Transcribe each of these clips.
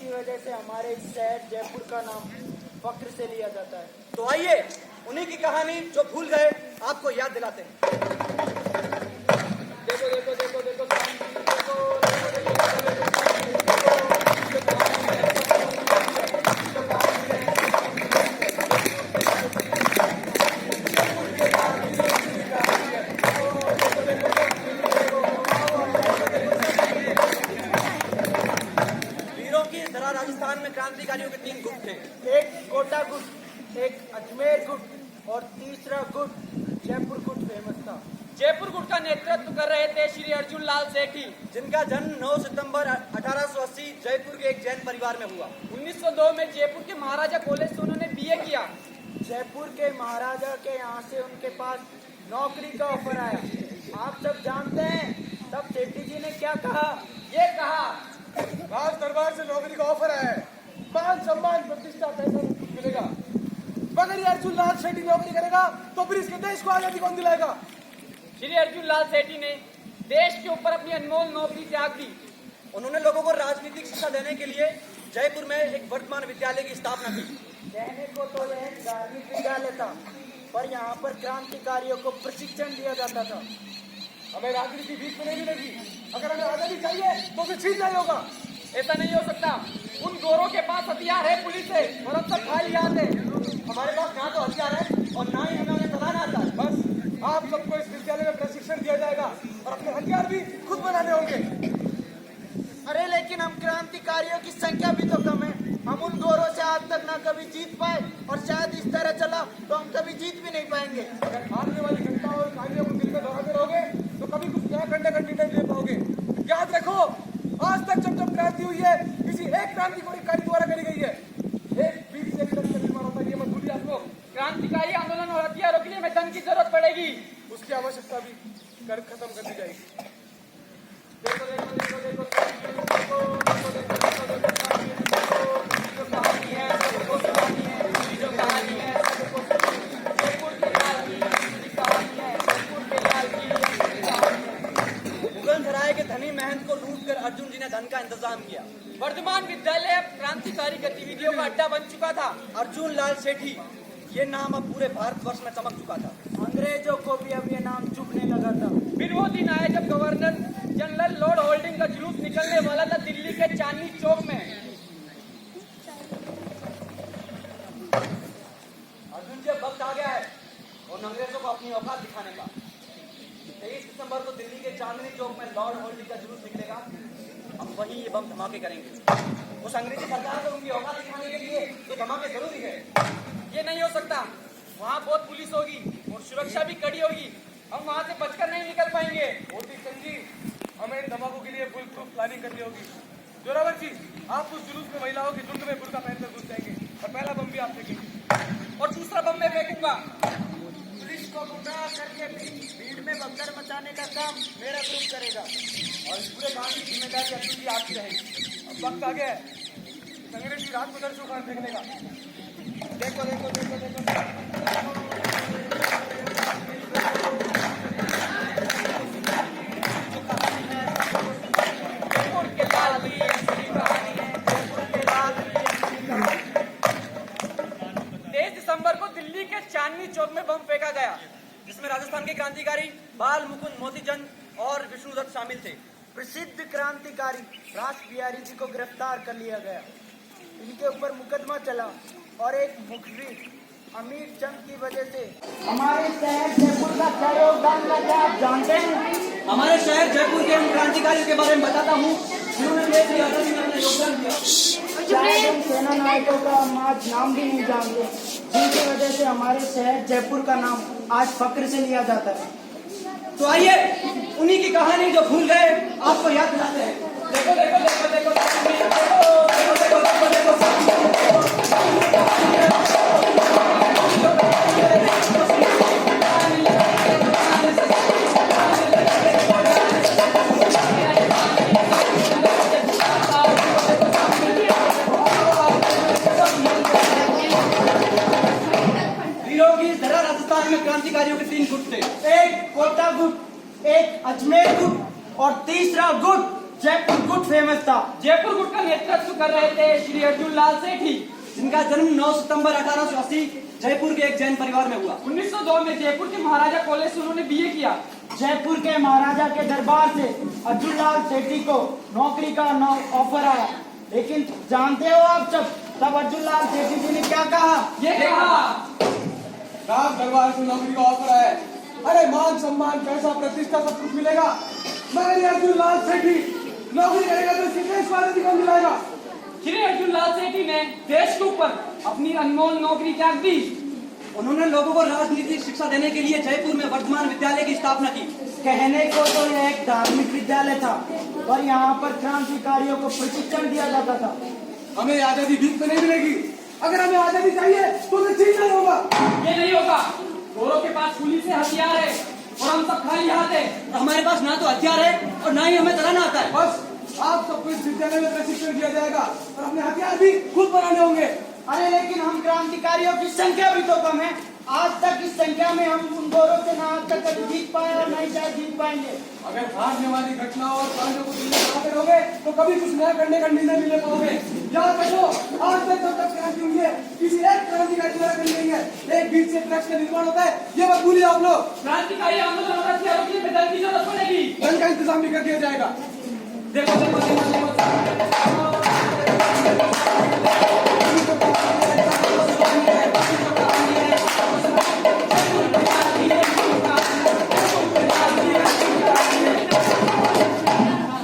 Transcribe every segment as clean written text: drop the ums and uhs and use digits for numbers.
इसी वजह से हमारे शहर जयपुर का नाम फक्र से लिया जाता है। तो आइए उन्हीं की कहानी जो भूल गए आपको याद दिलाते हैं। देखो देखो देखो देखो देखो वीरों की तरह राजस्थान में क्रांतिकारियों के 3 गुट थे। एक कोटा गुट, एक अजमेर गुट और तीसरा गुट जयपुर गुट फेमस था। जयपुर गुट का नेतृत्व कर रहे थे श्री अर्जुन लाल सेठी, जिनका जन्म 9 सितंबर 1880 जयपुर के एक जैन परिवार में हुआ। 1902 में जयपुर के महाराजा कॉलेज से उन्होंने बीए किया। जयपुर के महाराजा के यहाँ से उनके पास नौकरी का ऑफर आया। आप सब जानते हैं तब सेठी जी ने क्या कहा? ये कहा, राज दरबार से नौकरी का ऑफर आया है, मान सम्मान प्रतिष्ठा पैसा कुछ मिलेगा, मगर ये अर्जुन लाल सेठी नौकरी करेगा तो फिर इसके देश को आजादी कौन दिलाएगा? श्री अर्जुन लाल सेठी ने देश के ऊपर अपनी अनमोल नौकरी त्याग दी। उन्होंने लोगों को राजनीतिक शिक्षा देने के लिए जयपुर में एक वर्तमान विद्यालय की स्थापना की। कहने को तो यह धार्मिक विद्यालय था, पर यहाँ पर क्रांतिकारियों को प्रशिक्षण दिया जाता था। हमें राजनीति बीच में नहीं मिलेगी। अगर हमें आजादी चाहिए तो फिर छीन नहीं होगा। ऐसा नहीं हो सकता। उन गोरों के पास हथियार है, पुलिस है, और अब तक खाली हाथ है। हमारे पास ना तो हथियार है और ना ही हमें उन्हें चलाना आता है। बस आप सबको इस विद्यालय में प्रशिक्षण दिया जाएगा और अपने हथियार भी खुद बनाने होंगे। अरे लेकिन हम क्रांतिकारियों की संख्या भी तो कम है। हम उन गोरों से आज तक ना कभी जीत पाए और शायद इस तरह चला तो हम कभी जीत भी नहीं पाएंगे। अगर आने वाली घटनाओं और कहानियों को दिल में दोहराते रहोगे तो कभी कुछ नया करने का निर्णय ले पाओगे। याद रखो, आज तक जब जब क्रांति हुई है किसी एक क्रांतिकारी द्वारा करी गई है। एक बीज से भी धन का निर्माण होता है, ये मत भूलिए आप लोग। क्रांतिकारी आंदोलन और हथियारों के लिए हमें धन की जरूरत पड़ेगी। उसकी आवश्यकता भी कर खत्म कर दी जाएगी। देखो देखो देखो देखो देखो देखो देखो देखो जो कहानी है वो कहानी है, जो कहानी है जयपुर के लाल की कहानी है, जयपुर के लाल की कहानी है। मुगल सराय के धनी महंत को लूट कर अर्जुन जी ने धन का इंतजाम किया। वर्तमान विद्यालय अब क्रांतिकारी गतिविधियों का अड्डा बन चुका था। अर्जुन लाल सेठी ये नाम अब पूरे भारतवर्ष में चमक चुका था। अंग्रेजों को भी अब ये नाम चुभने लगा था। फिर वो दिन आए जब गवर्नर जनरल लॉर्ड होल्डिंग का जुलूस निकलने वाला था दिल्ली के चांदनी चौक में। अर्जुन जी अब वक्त आ गया है और अंग्रेजों को अपनी औकात दिखाने का। 23 दिसंबर को दिल्ली के चांदनी चौक में लॉर्ड होल्डिंग का जुलूस निकलेगा। अब वही ये बम धमाके करेंगे। उस अंग्रेजी सरकार को उनकी औकात दिखाने के लिए ये धमाके जरूरी है। ये नहीं हो सकता। वहाँ बहुत पुलिस होगी और सुरक्षा भी कड़ी होगी। हम वहाँ से बचकर नहीं निकल पाएंगे। मोदी जी, हमें इन धमाकों के लिए फुल प्रूफ प्लानिंग करनी होगी। जोरावर जी, आप उस जुलूस में महिलाओं के झुंड में बुर्का पहनकर घुस जाएंगे और पहला बम भी आप फेंकेंगे और दूसरा बम मैं फेंकूंगा। पुलिस को गुमराह करके भीड़ में भगदड़ मचाने का काम मेरा ग्रुप करेगा और इस पूरे काम की जिम्मेदारी अर्जुन जी आपकी रहेगी। अब वक्त आ गया है इस अंग्रेजी रात को दर्शकों का फेंकने का। देखो देखो देखो देखो जयपुर के लाल की कहानी है, जयपुर के लाल की कहानी। 23 दिसंबर को दिल्ली के चांदनी चौक में बम फेंका गया, जिसमें राजस्थान के क्रांतिकारी बाल मुकुंद मोतीचंद और विष्णुदत्त शामिल थे। प्रसिद्ध क्रांतिकारी रास बिहारी जी को गिरफ्तार कर लिया गया। इनके ऊपर मुकदमा चला और एक मुखबिर अमीर चंद की वजह से हमारे शहर जयपुर का क्या योगदान था, क्या आप जानते हैं? हमारे शहर जयपुर के उन क्रांतिकारियों के बारे में बताता हूँ जिन्होंने देश की आजादी में अपना योगदान दिया। शायद हम सेना नायकों का हम आज नाम भी नहीं जानते, जिनकी वजह से हमारे शहर जयपुर का नाम आज फक्र से लिया जाता है। तो आइए उन्हीं की कहानी जो भूल गए आपको याद दिलाते हैं। देखो देखो देखो देखो देखो देखो देखो देखो वीरों की तरह राजस्थान में क्रांतिकारियों के 3 गुट थे। एक कोटा गुट, एक अजमेर गुट और तीसरा गुट जयपुर गुड फेमस था। जयपुर गुट का नेतृत्व कर रहे थे श्री अर्जुन लाल सेठी, जिनका जन्म 9 सितंबर 1880 जयपुर के एक जैन परिवार में हुआ। 1902 में जयपुर के महाराजा कॉलेज से उन्होंने बीए किया। जयपुर के महाराजा के दरबार से अर्जुन लाल सेठी को नौकरी का ऑफर आया, लेकिन जानते हो आप तब अर्जुन लाल सेठी जी ने क्या कहा? ये कहा, राज दरबार से नौकरी का ऑफर है, अरे मान सम्मान पैसा प्रतिष्ठा सब कुछ मिलेगा, मगर अर्जुन लाल सेठी नौकरी करेगा तो इसके देश वाले भी कम मिलाएगा। श्री अर्जुन लाल सेठी ने देश के ऊपर अपनी अनमोल नौकरी त्याग दी। उन्होंने लोगों को राजनीतिक शिक्षा देने के लिए जयपुर में वर्तमान विद्यालय की स्थापना की। कहने को तो यह एक धार्मिक विद्यालय था और यहाँ पर क्रांतिकारियों को प्रशिक्षण दिया जाता था। हमें आजादी भीख में नहीं मिलेगी, अगर हमें आजादी चाहिए तो छीन नहीं होगा। ये नहीं होगा। गोरों के पास पुलिस से हथियार है और हम सब खाली हाथ है। हमारे पास ना तो हथियार है और ना ही हमें चलाना आता है। बस आप सबको इस विद्यालय में प्रशिक्षण दिया जाएगा और अपने हथियार भी खुद बनाने होंगे। अरे लेकिन हम क्रांतिकारियों की संख्या भी तो कम है। आज तक इस संख्या में हम उन गोरों से ना आज तक कभी जीत पाए और नहीं शायद जीत पाएंगे। अगर भागने वाली घटनाओं और कांडों को दिल्ली में आते रहोगे तो कभी कुछ नया करने का निर्णय नहीं ले पाओगे। याद रखो, आज तक जब तक क्रांति हुई है किसी एक क्रांतिकारी द्वारा करी गई है। एक बीच से ट्रक का निर्माण होता है, ये मत भूलिए आप लोग। क्रांतिकारी आंदोलन और हथियारों के लिए दल की जरूरत पड़ेगी। धन का इंतजाम भी कर दिया जाएगा। देखो देखो देखो देखो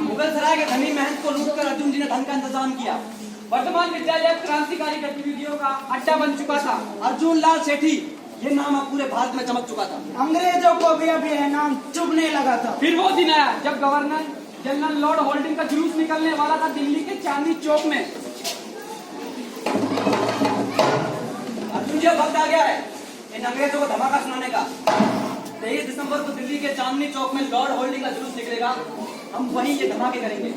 मुगल सराय के धनी महंत को लूटकर अर्जुन जी ने धन का इंतजाम किया। वर्तमान विद्यालय क्रांतिकारी गतिविधियों का अड्डा बन चुका था। अर्जुन लाल सेठी ये नाम अब पूरे भारत में चमक चुका था। अंग्रेजों को भी अभी यह नाम चुभने लगा था। फिर वो दिन आया जब गवर्नर जनरल लॉर्ड होल्डिंग का जुलूस निकलने वाला था दिल्ली के चांदनी चौक में। अर्जुन जी अब वक्त आ गया है इन अंग्रेजों को धमाका सुनाने का। 23 दिसंबर को दिल्ली के चांदनी चौक में लॉर्ड होल्डिंग का जुलूस निकलेगा। हम वहीं ये धमाके करेंगे।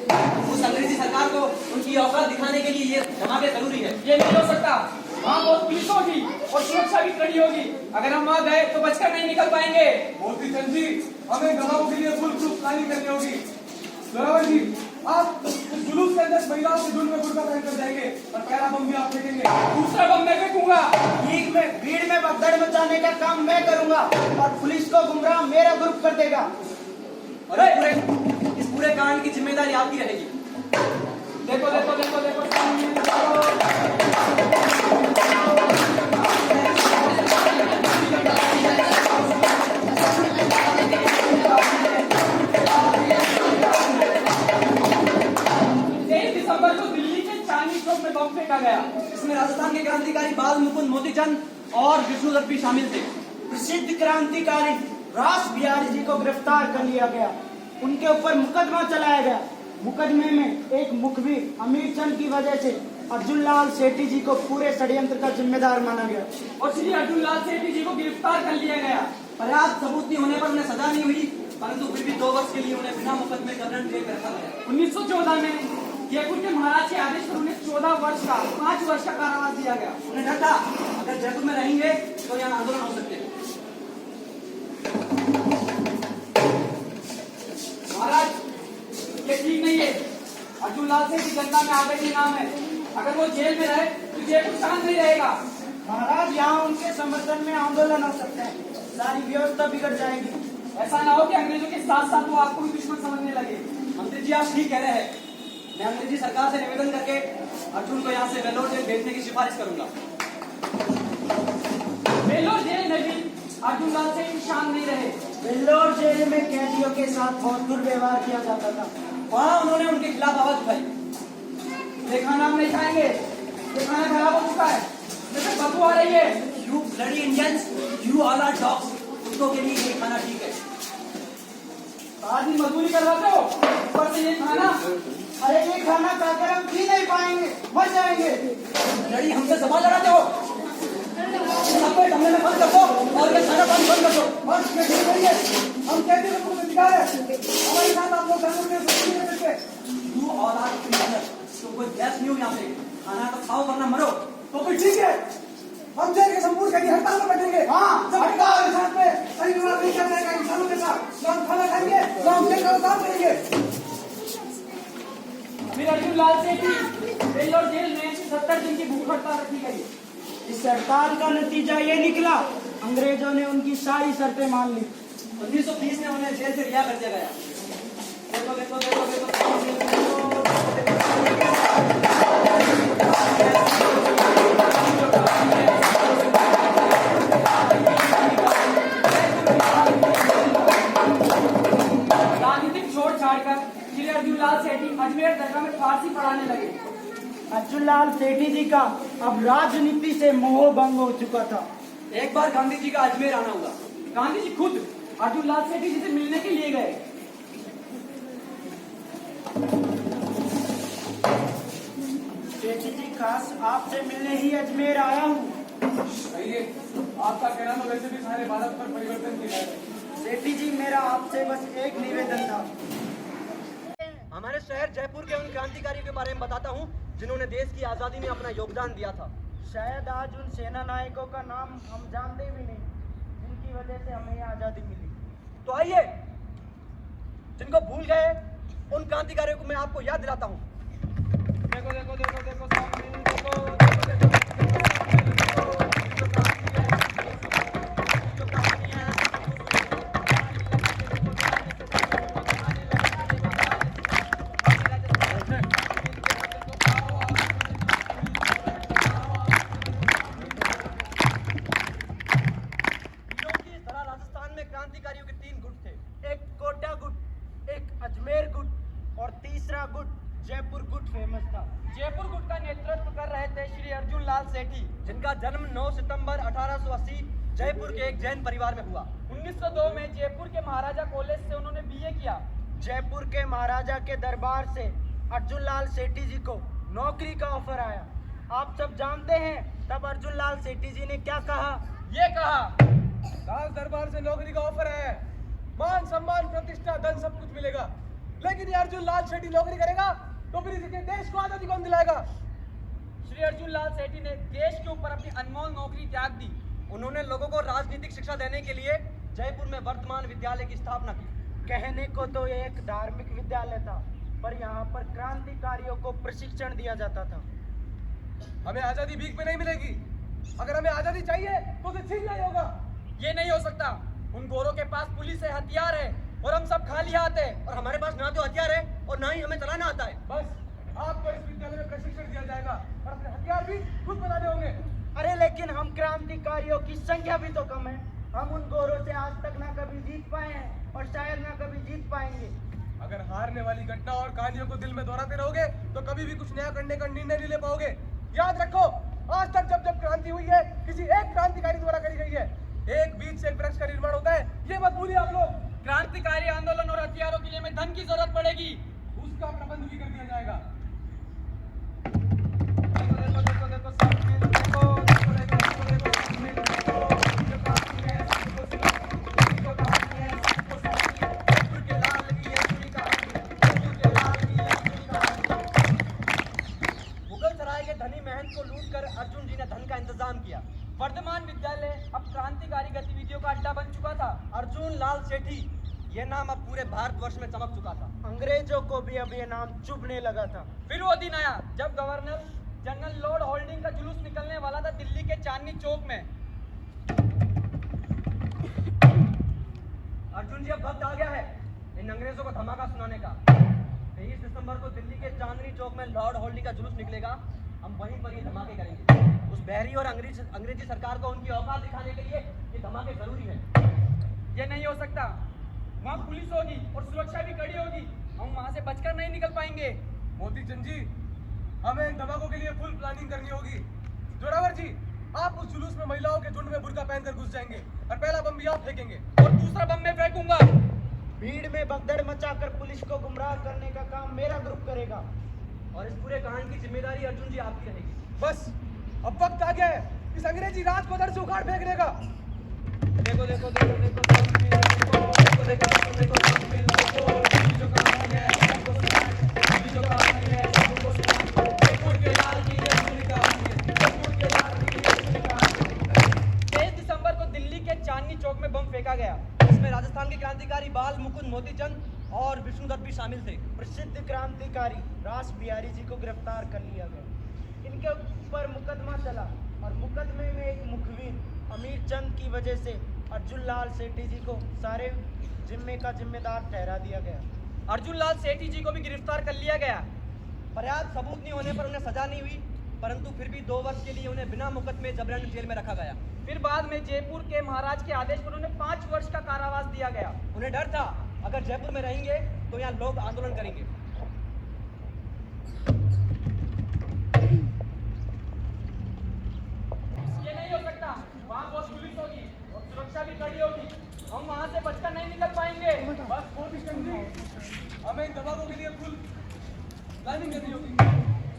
उस अंग्रेजी सरकार को उनकी औकात दिखाने के लिए ये धमाके जरूरी है। ये नहीं हो सकता। वहाँ बहुत पुलिस होगी और सुरक्षा भी कड़ी होगी। अगर हम वहाँ गए तो बचकर नहीं निकल पाएंगे। मोती चंद जी, हमें गवाहों के लिए फुल प्रूफ प्लानिंग करनी होगी। जोरावर जी, आप इस जुलूस के अंदर महिलाओं के झुंड में बुर्का पहनकर जाएंगे और पहला बम भी आप फेंकेंगे। दूसरा बम मैं फेंकूंगा। भीड़ में भगदड़ मचाने का काम मैं करूंगा और पुलिस को गुमराह मेरा ग्रुप कर देगा। और इस पूरे कांड की जिम्मेदारी आपकी रहेगी। देखो देखो देखो देखो दिसंबर को दिल्ली के चांदनी चौक में बम फेंका गया। इसमें राजस्थान के क्रांतिकारी बाल मुकुंद मोतीचंद और विष्णुदत्त भी शामिल थे। प्रसिद्ध क्रांतिकारी रास बिहारी जी को गिरफ्तार कर लिया गया। उनके ऊपर मुकदमा चलाया गया। मुकदमे में एक मुखबिर अमीर चंद की वजह से अर्जुन लाल सेठी जी को पूरे षड्यंत्र का जिम्मेदार माना गया और श्री अर्जुन लाल सेठी जी को गिरफ्तार कर लिया गया। पर्याप्त सबूत नहीं होने पर उन्हें सजा नहीं हुई, परंतु फिर भी 2 वर्ष के लिए उन्हें बिना मुकदमे करने जेल में रखा गया। 1914 में जयपुर के महाराज के आदेश पर उन्हें 14 वर्ष का 5 वर्ष का कारावास दिया गया। उन्हें डर था अगर जयपुर में रहेंगे तो यहाँ आंदोलन हो सकते हैं। महाराज ये ठीक नहीं है। अर्जुन लाल सेठी जनता में आगे के नाम है। अगर वो जेल में रहे तो जयपुर शांत नहीं रहेगा। महाराज, यहाँ उनके समर्थन में आंदोलन हो सकता है। सारी व्यवस्था बिगड़ जाएगी। ऐसा ना हो कि अंग्रेजों के साथ साथ वो आपको भी दुश्मन समझने लगे। मंत्री जी आप ठीक कह रहे हैं। मैं अंग्रेजी सरकार से निवेदन करके अर्जुन को यहाँ से वेल्लोर जेल भेजने की सिफारिश करूंगा। वेल्लोर जेल में भी अर्जुन लाल सेठी शांत नहीं रहे। वेल्लोर जेल में कैदियों के साथ बहुत दुर्व्यवहार किया जाता था। वहाँ उन्होंने उनके खिलाफ आवाज उठाई। ये खाना हम नहीं खाएंगे, ये खाना खराब हो चुका है, जैसे बदबू आ रही है। You bloody Indians, you all are dogs. कुत्तों के लिए ये खाना ठीक है। आदमी मजदूरी करवाते हो, ऊपर से ये खाना। अरे ये खाना खाकर हम पी नहीं पाएंगे, मर जाएंगे। लड़ी हमसे सवाल लड़ाते हो। सबको हमले में बंद कर दो और ये खाना बंद कर दो। बस ये ठीक नहीं है। हम कहते हैं तुम अधिकार है, हमारे साथ आप लोग कानून में नहीं कर सकते। You all are criminals. तो कोई गैस नहीं हो यहाँ पे। खाना तो खाओ वरना मरो। तो फिर ठीक है, हम जेल के संपूर्ण कहीं हड़ताल पर बैठेंगे। हाँ, जब हड़ताल के साथ में सही व्यवहार नहीं किया जाएगा इंसानों के साथ, ना हम खाना खाएंगे ना हम जेल का काम करेंगे। फिर अर्जुन लाल सेठी वेल्लोर जेल में 70 दिन की भूख हड़ताल रखी गई। इस हड़ताल का नतीजा ये निकला, अंग्रेजों ने उनकी सारी शर्तें मान ली। 1920 में उन्हें जेल से रिहा कर दिया गया। देखो देखो देखो देखो राजनीतिक छोड़ छाड़कर श्री अर्जुन लाल सेठी अजमेर दरगाह में फारसी पढ़ाने लगे। अर्जुन लाल सेठी जी का अब राजनीति से मोह भंग हो चुका था। एक बार गांधी जी का अजमेर आना हुआ। गांधी जी खुद अर्जुन लाल सेठी जी से मिलने के लिए गए। सेठी जी खास आपसे मिलने ही अजमेर आया हूँ। आइए, आपका कहना तो वैसे भी सारे भारत पर परिवर्तन किया है। सेठी जी मेरा आपसे बस एक निवेदन था। हमारे शहर जयपुर के उन क्रांतिकारियों के बारे में बताता हूँ जिन्होंने देश की आजादी में अपना योगदान दिया था। शायद आज उन सेना नायकों का नाम हम जानते भी नहीं, जिनकी वजह से हमें ये आजादी मिली। तो आइए, जिनको भूल गए उन क्रांतिकारियों को मैं आपको याद दिलाता हूँ। देखो देखो देखो देखो सामने देखो देखो देखो राजस्थान में क्रांतिकारियों के 3 गुट थे। एक कोटा गुट, एक अजमेर गुट और तीसरा गुट जयपुर गुट फेमस था। जयपुर गुट का नेतृत्व कर रहे थे श्री अर्जुन लाल सेठी, जिनका जन्म 9 सितंबर 1880 जयपुर के एक जैन परिवार में हुआ। 1902 में जयपुर के महाराजा कॉलेज से उन्होंने बीए किया। जयपुर के महाराजा के दरबार से अर्जुन लाल सेठी जी को नौकरी का ऑफर आया। आप सब जानते हैं तब अर्जुन लाल सेठी जी ने क्या कहा। ये कहा, राज दरबार से नौकरी का ऑफर है, मान सम्मान प्रतिष्ठा धन सब कुछ मिलेगा, लेकिन ये अर्जुन लाल सेठी नौकरी करेगा तो फिर इसके देश को आजादी कौन दिलाएगा। श्री अर्जुन लाल सेठी ने देश के ऊपर अपनी अनमोल नौकरी त्याग दी। उन्होंने लोगों को राजनीतिक शिक्षा देने के लिए जयपुर में वर्तमान विद्यालय की स्थापना की। कहने को तो ये एक धार्मिक विद्यालय था, पर यहाँ पर क्रांतिकारियों को प्रशिक्षण दिया जाता था। हमें आजादी भीख में नहीं मिलेगी, अगर हमें आजादी चाहिए तो उसे छीनना ही होगा। ये नहीं हो सकता, उन गोरों के पास पुलिस है, हथियार है और हम सब खाली हाथ है। और हमारे पास ना तो हथियार है और ना ही हमें चलाना आता है। बस आपको इस विद्यालय में प्रशिक्षण दिया जाएगा और अपने हथियार भी खुद बनाने होंगे। अरे लेकिन हम क्रांतिकारियों की संख्या भी तो कम है। हम उन गोरों से आज तक ना कभी जीत पाए हैं और शायद ना कभी जीत पाएंगे। अगर हारने वाली घटना और कहानियों को दिल में दोहराते रहोगे तो कभी भी कुछ नया करने का निर्णय नहीं ले पाओगे। याद रखो, आज तक जब जब क्रांति हुई है किसी एक क्रांतिकारी द्वारा करी गई है। एक बीज से एक वृक्ष का निर्माण होता है, ये मत भूलिए आप लोग। क्रांतिकारी आंदोलन और हथियारों के लिए हमें धन की जरूरत पड़ेगी, उसका प्रबंध भी कर दिया जाएगा। मुगल सराय के धनी महंत को लूटकर अर्जुन जी ने धन का इंतजाम किया। वर्धमान विद्यालय अब क्रांतिकारी गतिविधियों का अड्डा बन चुका था। अर्जुन लाल सेठी, ये नाम अब पूरे भारतवर्ष में चमक चुका था। अंग्रेजों को भी अब ये नाम चुभने लगा था। फिर वो दिन आया जब गवर्नर जनरल लॉर्ड होल्डिंग का जुलूस निकलने वाला था दिल्ली के चांदनी चौक में। अर्जुन जी, अब वक्त आ गया है इन अंग्रेजों को धमाका सुनाने का। 23 दिसंबर को दिल्ली के चांदनी चौक में लॉर्ड होल्डिंग का जुलूस निकलेगा। हम वहीं पर ये धमाके करेंगे। उस बहरी और अंग्रेजी सरकार को उनकी औकात दिखाने के लिए ये धमाके जरूरी है। ये नहीं हो सकता, वहाँ पुलिस होगी और सुरक्षा भी कड़ी होगी, हम वहाँ से बचकर नहीं निकल पाएंगे। मोती चंद जी, हमें इन धमाकों के लिए फुल प्लानिंग करनी होगी। जोरावर जी, आप उस जुलूस में महिलाओं के झुंड में बुर्का पहनकर घुस जाएंगे और पहला बम भी आप फेंकेंगे और दूसरा बम मैं फेंकूंगा। भीड़ में भगदड़ मचाकर पुलिस को गुमराह करने का काम मेरा ग्रुप करेगा। और इस पूरे कहानी की जिम्मेदारी अर्जुन जी आपकी रहेगी। बस अब वक्त आ गया है इस अंग्रेजी राज को दर से उखाड़ फेंकने का। देखो देखो देखो देखो देखो देखो देखो देखो जो कहानी है सबको सुनाए, जो कहानी है सबको सुनाए। जयपुर के लाल की ये पूरी कहानी है, जयपुर के लाल की ये पूरी कहानी है। 23 दिसंबर को दिल्ली के चांदनी चौक में बम फेंका गया। इसमें राजस्थान के क्रांतिकारी बाल मुकुंद मोतीचंद और विष्णुदत्त भी शामिल थे। प्रसिद्ध क्रांतिकारी रास बिहारी जी को गिरफ्तार कर लिया गया। इनके ऊपर मुकदमा चला और मुकदमे में एक मुखबिर अमीर चंद की वजह से अर्जुन लाल सेठी जी को सारे जिम्मे का जिम्मेदार ठहरा दिया गया। अर्जुन लाल सेठी जी को भी गिरफ्तार कर लिया गया। पर्याप्त सबूत नहीं होने पर उन्हें सजा नहीं हुई, परंतु फिर भी 2 वर्ष के लिए उन्हें बिना मुकदमे जबरन जेल में रखा गया। फिर बाद में जयपुर के महाराज के आदेश पर उन्हें 5 वर्ष का कारावास दिया गया। उन्हें डर था अगर जयपुर में रहेंगे तो यहाँ लोग आंदोलन करेंगे। ये नहीं हो सकता, वहाँ बहुत पुलिस होगी और सुरक्षा भी कड़ी होगी, हम वहाँ से बचकर नहीं निकल पाएंगे। बस फोन जी, हमें इन दबावों के लिए फुल प्लानिंग करनी होगी।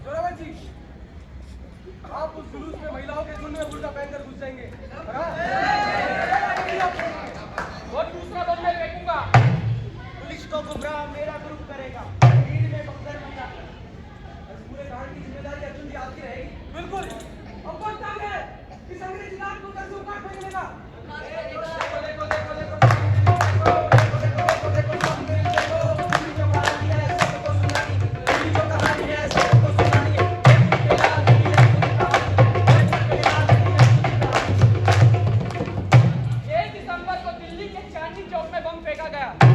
जोरावर जी, आप उस जुलूस में महिलाओं के झुंड में बुर्का पहनकर घुस जाएंगे। और दूसरा बम मैं फेंकूंगा। पुलिस को गुमराह मेरा ग्रुप करेगा। भीड़ में पकड़ मिला। पूरे कांड की जिम्मेदारी अर्जुन जी आपकी रहेगी। बिल्कुल, अब कौन काम है इस अंग्रेजी लाल को कैसे उखाड़ फेंकेगा?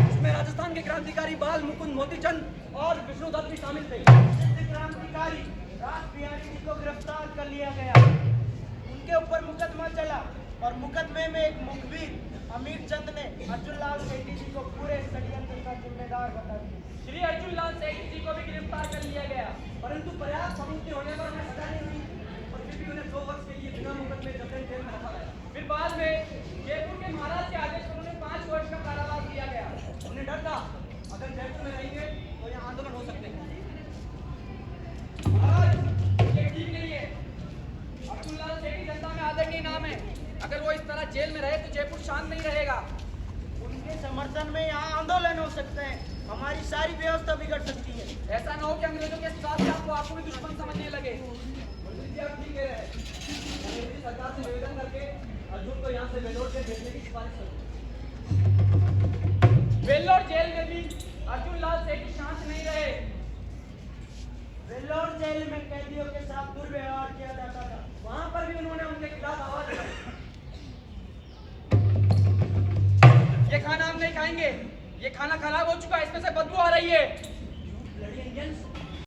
इसमें राजस्थान के क्रांतिकारी बाल मुकुंद मोतीचंद और विष्णुदत्त भी शामिल थे। क्रांतिकारी रास बिहारी जी को गिरफ्तार कर लिया गया। उनके ऊपर मुकदमा चला और मुकदमे में एक मुखबिर अमीर चंद ने अर्जुन लाल सेठी जी को पूरे षड्यंत्र का जिम्मेदार बता दिया। श्री अर्जुन लाल सेठी जी को भी गिरफ्तार कर लिया गया, परंतु पर्याप्त सबूत नहीं होने पर उन्हें सजा नहीं हुई और फिर भी उन्हें 2 वर्ष के लिए बिना मुकदमे जबरन जेल में रखा गया। फिर बाद में जयपुर के महाराज के आदेश पर उन्हें 5 वर्ष का कारावास दिया गया। उन्हें डर था अगर जयपुर में रहेंगे तो यहाँ आंदोलन हो सकते हैं। महाराज, ये ठीक नहीं है। अर्जुन लाल सेठी जनता में आदरणीय नाम है, अगर वो इस तरह जेल में रहे तो जयपुर शांत नहीं रहेगा। उनके समर्थन में यहाँ आंदोलन हो सकते हैं, हमारी सारी व्यवस्था बिगड़ सकती है। ऐसा न हो कि अंग्रेजों के साथ आपको भी दुश्मन समझने लगे। मंत्री जी आप ठीक कह रहे हैं। अंग्रेजी सरकार से निवेदन करके अर्जुन को यहाँ से वेल्लोर जेल भेजने की सिफारिश करूँ। वेल्लोर जेल में भी अर्जुन लाल सेठी शांत नहीं रहे। वेल्लोर जेल में कैदियों के साथ दुर्व्यवहार किया जाता था। वहाँ पर भी उन्होंने उनके खिलाफ आवाज उठाई। ये खाना हम नहीं खाएंगे, ये खाना खराब हो चुका है, इसमें से बदबू आ रही है।